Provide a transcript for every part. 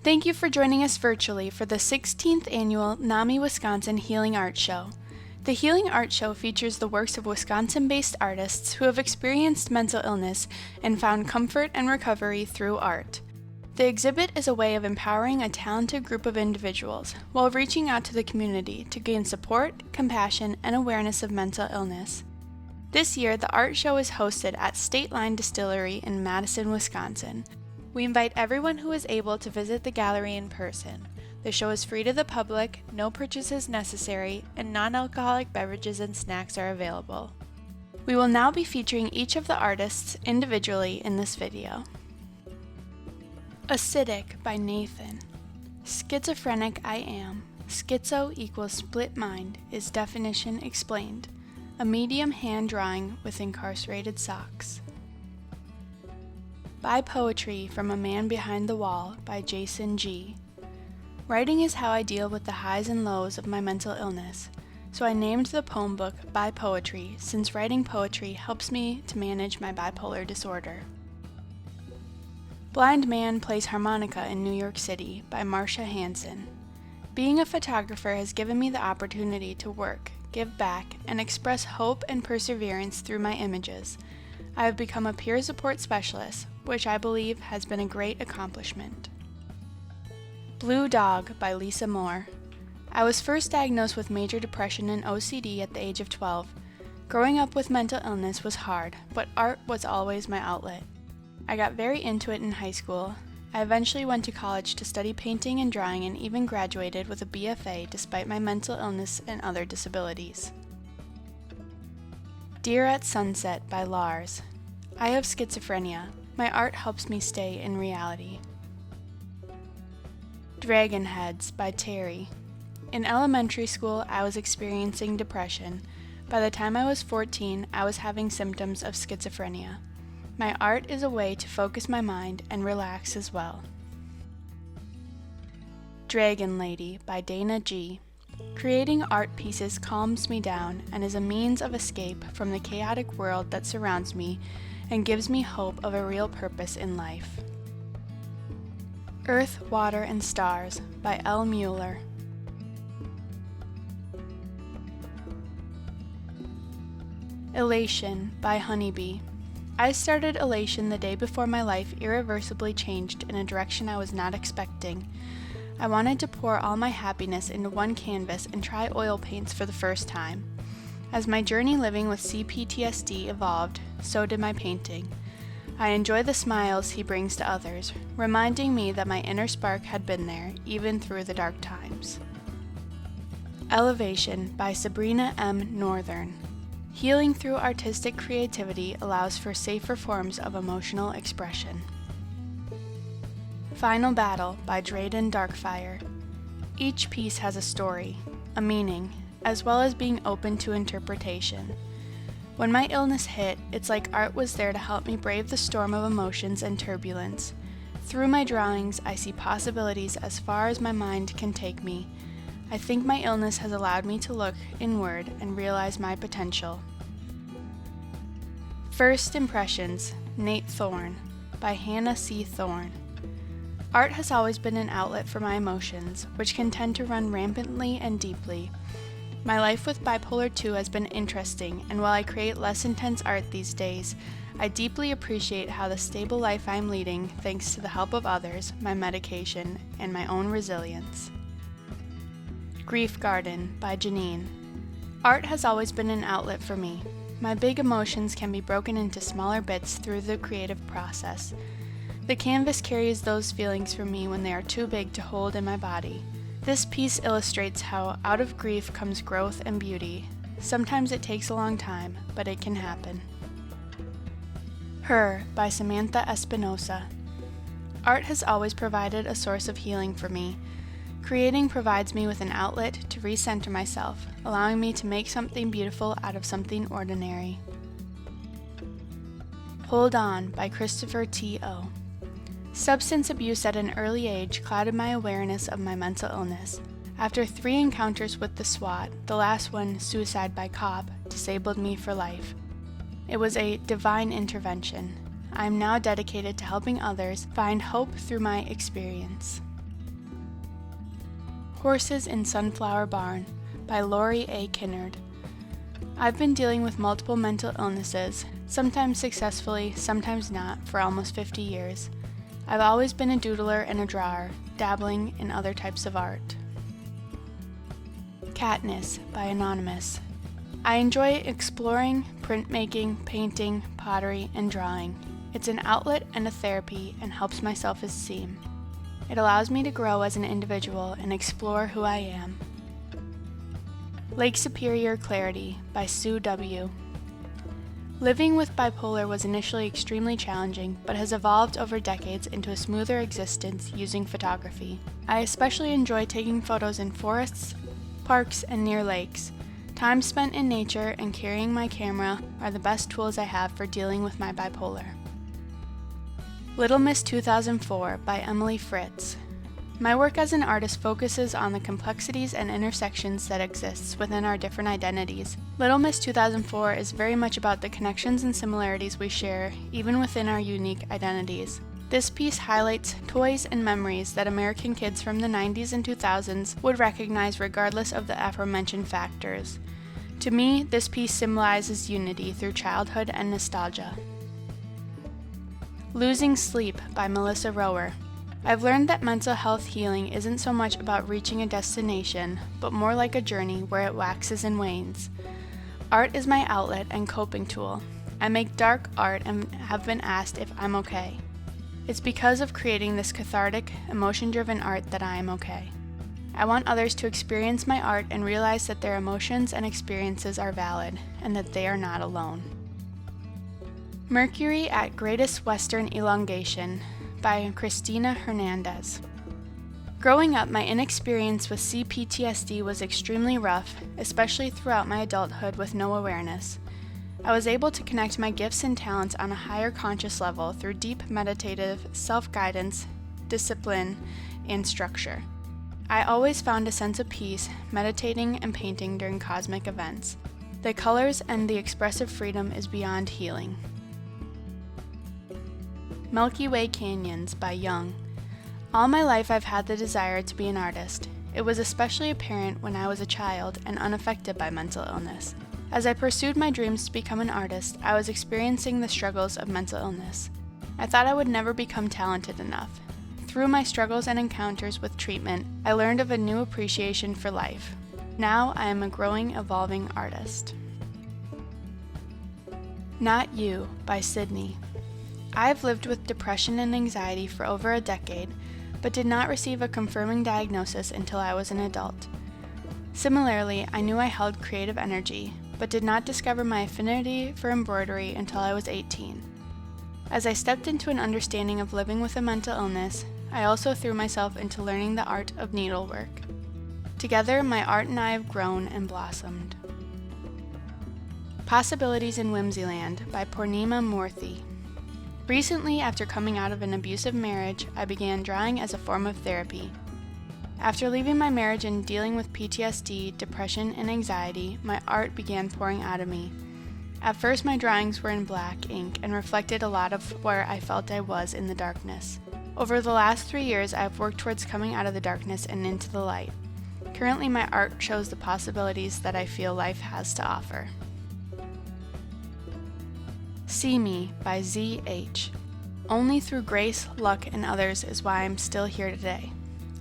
Thank you for joining us virtually for the 16th annual NAMI Wisconsin Healing Art Show. The Healing Art Show features the works of Wisconsin-based artists who have experienced mental illness and found comfort and recovery through art. The exhibit is a way of empowering a talented group of individuals while reaching out to the community to gain support, compassion, and awareness of mental illness. This year, the art show is hosted at State Line Distillery in Madison, Wisconsin. We invite everyone who is able to visit the gallery in person. The show is free to the public, no purchases necessary, and non-alcoholic beverages and snacks are available. We will now be featuring each of the artists individually in this video. Acidic by Nathan. Schizophrenic I am. Schizo equals split mind is definition explained. A medium hand drawing with incarcerated socks. By Poetry from a Man Behind the Wall by Jason G. Writing is how I deal with the highs and lows of my mental illness, so I named the poem book By Poetry since writing poetry helps me to manage my bipolar disorder. Blind Man Plays Harmonica in New York City by Marcia Hansen. Being a photographer has given me the opportunity to work, give back, and express hope and perseverance through my images. I have become a peer support specialist, which I believe has been a great accomplishment. Blue Dog by Lisa Moore. I was first diagnosed with major depression and OCD at the age of 12. Growing up with mental illness was hard, but art was always my outlet. I got very into it in high school. I eventually went to college to study painting and drawing and even graduated with a BFA despite my mental illness and other disabilities. Dear at Sunset by Lars. I have schizophrenia. My art helps me stay in reality. Dragon Heads by Terry. In elementary school, I was experiencing depression. By the time I was 14, I was having symptoms of schizophrenia. My art is a way to focus my mind and relax as well. Dragon Lady by Dana G. Creating art pieces calms me down and is a means of escape from the chaotic world that surrounds me and gives me hope of a real purpose in life. Earth, Water, and Stars by L. Mueller. Elation by Honeybee. I started Elation the day before my life irreversibly changed in a direction I was not expecting. I wanted to pour all my happiness into one canvas and try oil paints for the first time. As my journey living with CPTSD evolved, so did my painting. I enjoy the smiles he brings to others, reminding me that my inner spark had been there, even through the dark times. Elevation by Sabrina M. Northern. Healing through artistic creativity allows for safer forms of emotional expression. Final Battle by Drayden Darkfire. Each piece has a story, a meaning, as well as being open to interpretation. When my illness hit, it's like art was there to help me brave the storm of emotions and turbulence. Through my drawings, I see possibilities as far as my mind can take me. I think my illness has allowed me to look inward and realize my potential. First Impressions, Nate Thorne by Hannah C. Thorne. Art has always been an outlet for my emotions, which can tend to run rampantly and deeply. My life with bipolar II has been interesting, and while I create less intense art these days, I deeply appreciate how the stable life I'm leading thanks to the help of others, my medication, and my own resilience. Grief Garden by Janine. Art has always been an outlet for me. My big emotions can be broken into smaller bits through the creative process. The canvas carries those feelings for me when they are too big to hold in my body. This piece illustrates how out of grief comes growth and beauty. Sometimes it takes a long time, but it can happen. Her by Samantha Espinosa. Art has always provided a source of healing for me. Creating provides me with an outlet to recenter myself, allowing me to make something beautiful out of something ordinary. Hold On by Christopher T. O. Substance abuse at an early age clouded my awareness of my mental illness. After 3 encounters with the SWAT, the last one, suicide by cop, disabled me for life. It was a divine intervention. I am now dedicated to helping others find hope through my experience. Horses in Sunflower Barn by Lori A. Kinnard. I've been dealing with multiple mental illnesses, sometimes successfully, sometimes not, for almost 50 years. I've always been a doodler and a drawer, dabbling in other types of art. Katniss by Anonymous. I enjoy exploring, printmaking, painting, pottery, and drawing. It's an outlet and a therapy and helps my self-esteem. It allows me to grow as an individual and explore who I am. Lake Superior Clarity by Sue W. Living with bipolar was initially extremely challenging, but has evolved over decades into a smoother existence using photography. I especially enjoy taking photos in forests, parks, and near lakes. Time spent in nature and carrying my camera are the best tools I have for dealing with my bipolar. Little Miss 2004 by Emily Fritz. My work as an artist focuses on the complexities and intersections that exist within our different identities. Little Miss 2004 is very much about the connections and similarities we share, even within our unique identities. This piece highlights toys and memories that American kids from the 90s and 2000s would recognize regardless of the aforementioned factors. To me, this piece symbolizes unity through childhood and nostalgia. Losing Sleep by Melissa Rower. I've learned that mental health healing isn't so much about reaching a destination, but more like a journey where it waxes and wanes. Art is my outlet and coping tool. I make dark art and have been asked if I'm okay. It's because of creating this cathartic, emotion-driven art that I am okay. I want others to experience my art and realize that their emotions and experiences are valid, and that they are not alone. Mercury at Greatest Western Elongation by Christina Hernandez. Growing up, my inexperience with CPTSD was extremely rough, especially throughout my adulthood with no awareness. I was able to connect my gifts and talents on a higher conscious level through deep meditative self-guidance, discipline, and structure. I always found a sense of peace meditating and painting during cosmic events. The colors and the expressive freedom is beyond healing. Milky Way Canyons by Young. All my life I've had the desire to be an artist. It was especially apparent when I was a child and unaffected by mental illness. As I pursued my dreams to become an artist, I was experiencing the struggles of mental illness. I thought I would never become talented enough. Through my struggles and encounters with treatment, I learned of a new appreciation for life. Now I am a growing, evolving artist. Not You by Sydney. I have lived with depression and anxiety for over a decade, but did not receive a confirming diagnosis until I was an adult. Similarly, I knew I held creative energy, but did not discover my affinity for embroidery until I was 18. As I stepped into an understanding of living with a mental illness, I also threw myself into learning the art of needlework. Together, my art and I have grown and blossomed. Possibilities in Whimsyland by Purnima Murthy. Recently, after coming out of an abusive marriage, I began drawing as a form of therapy. After leaving my marriage and dealing with PTSD, depression, and anxiety, my art began pouring out of me. At first, my drawings were in black ink and reflected a lot of where I felt I was in the darkness. Over the last 3 years, I have worked towards coming out of the darkness and into the light. Currently, my art shows the possibilities that I feel life has to offer. See Me by Z.H. Only through grace, luck, and others is why I'm still here today.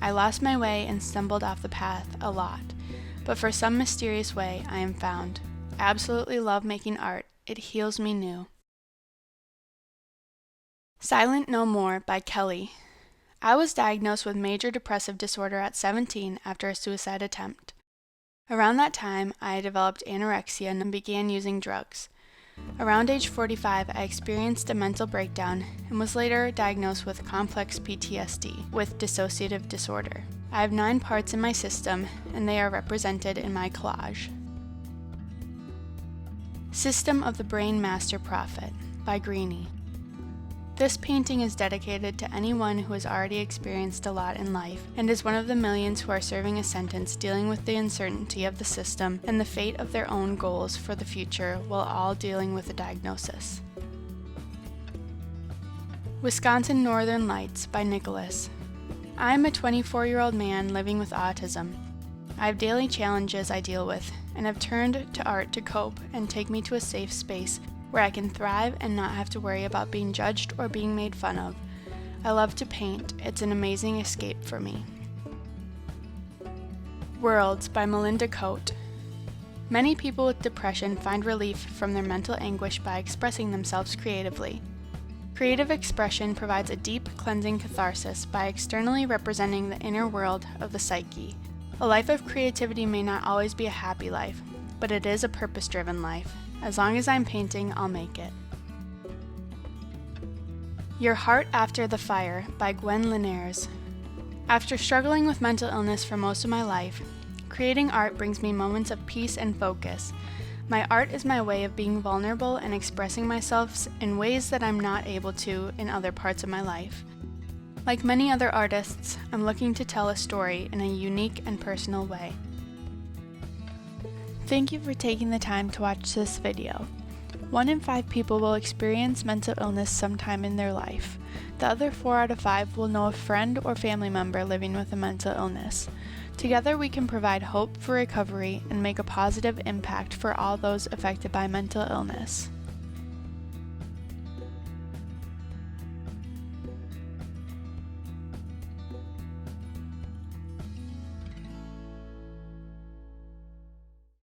I lost my way and stumbled off the path a lot, but for some mysterious way I am found. I absolutely love making art. It heals me new. Silent No More by Kelly. I was diagnosed with major depressive disorder at 17 after a suicide attempt. Around that time, I developed anorexia and began using drugs. Around age 45, I experienced a mental breakdown and was later diagnosed with complex PTSD with dissociative disorder. I have 9 parts in my system, and they are represented in my collage. System of the Brain Master Prophet by Greenie. This painting is dedicated to anyone who has already experienced a lot in life and is one of the millions who are serving a sentence dealing with the uncertainty of the system and the fate of their own goals for the future while all dealing with a diagnosis. Wisconsin Northern Lights by Nicholas. I'm a 24-year-old man living with autism. I have daily challenges I deal with, and have turned to art to cope and take me to a safe space where I can thrive and not have to worry about being judged or being made fun of. I love to paint. It's an amazing escape for me. Worlds by Melinda Coate. Many people with depression find relief from their mental anguish by expressing themselves creatively. Creative expression provides a deep, cleansing catharsis by externally representing the inner world of the psyche. A life of creativity may not always be a happy life, but it is a purpose-driven life. As long as I'm painting, I'll make it. Your Heart After the Fire by Gwen Linares. After struggling with mental illness for most of my life, creating art brings me moments of peace and focus. My art is my way of being vulnerable and expressing myself in ways that I'm not able to in other parts of my life. Like many other artists, I'm looking to tell a story in a unique and personal way. Thank you for taking the time to watch this video. 1 in 5 people will experience mental illness sometime in their life. The other 4 out of 5 will know a friend or family member living with a mental illness. Together we can provide hope for recovery and make a positive impact for all those affected by mental illness.